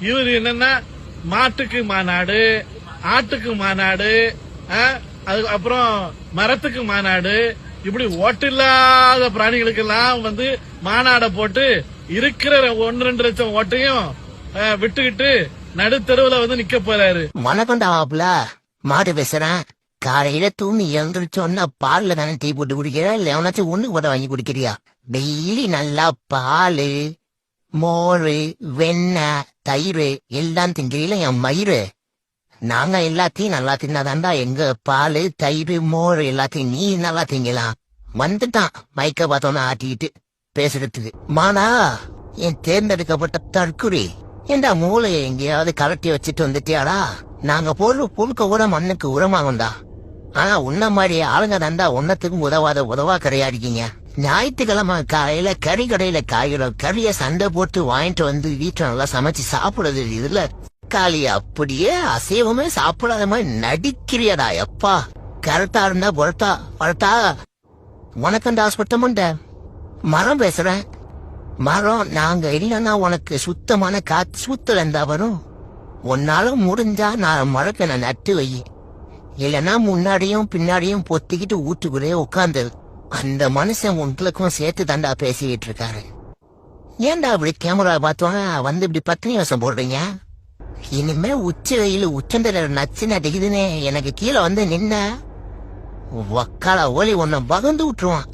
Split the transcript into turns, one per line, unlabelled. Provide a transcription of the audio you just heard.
இவரு என்னன்னா மாட்டுக்கு மாநாடு, ஆட்டுக்கு மாநாடு, அப்புறம் மரத்துக்கு மாநாடு, இப்படி ஓட்டில்லாத பிராணிகளுக்கெல்லாம் மாநாட போட்டு இருக்கிற 1-2 லட்சம் ஓட்டையும் விட்டுக்கிட்டு நடுத்தருவுல நிக்க போறாரு.
வணக்கம் தாப்ல, மாடு பேசுறேன். காலையில தூங்கி எழுந்திரிச்சோன்னா பால்ல தானே டீ போட்டு குடிக்கிறியா, இல்ல எவனாச்சும் ஒண்ணு போட வாங்கி குடிக்கிறியா? டெய்லி நல்லா பால், மோர், வெண்ணெய், தயிர் எல்லாம் திங்கிறீல என் மயிறு. நாங்க எல்லாத்தையும் நல்லா தின்னாதாண்டா எங்க பால், தயிர், மோர் எல்லாத்தையும் நீ நல்லா திங்கலாம். வந்துட்டான் மைக்க பார்த்தோன்னு ஆட்டிக்கிட்டு பேசுறதுக்கு. மானா என் தேர்ந்தெடுக்கப்பட்ட தற்குறி, ஏண்டா மூளையை எங்கேயாவது கலட்டி வச்சுட்டு வந்துட்டியாடா? நாங்க போடுற புழுக்க கூட மண்ணுக்கு உரமாகும்டா. ஆனா உன்ன மாதிரி ஆளுங்க தாண்டா ஒன்னத்துக்கும் உதவா கிடையாதுக்கீங்க. ஞாயிற்றுக்கிழமை காலையில கறி கடையில காய்கிற கறிய சண்டை போட்டு வாங்கிட்டு வந்து வீட்டுல நல்லா சமைச்சு சாப்பிடுறது. இதுல காலி அப்படியே அசைவமே சாப்பிடாத மாதிரி நடிக்கிறியடா. எப்பா கரெக்டா இருந்தா பொறட்டா. உனக்கு ஹாஸ்பிட்டல் மரம் பேசுறேன். மரம் நாங்க இல்லைன்னா உனக்கு சுத்தமான காத்து சூத்துல இருந்தா வரும். உன்னால முடிஞ்சா நான் மரத்தை நட்டு வை, இல்லைன்னா முன்னாடியும் பின்னாடியும் பொத்திக்கிட்டு ஊட்டுக்குள்ளே உட்காந்து. அந்த மனுஷன் உங்களுக்கும் சேர்த்து தாண்டா பேசிக்கிட்டு இருக்காரு. ஏன்டா இப்படி கேமரா பார்த்தோம் இப்படி பத்தினி வசம் போடுறீங்க? இனிமே உச்சி வெயில் உச்சந்தர நச்சு நடிக்குதுன்னு எனக்கு கீழே நின்ன வக்கால ஓலி ஒன்ன பகந்து விட்டுருவான்.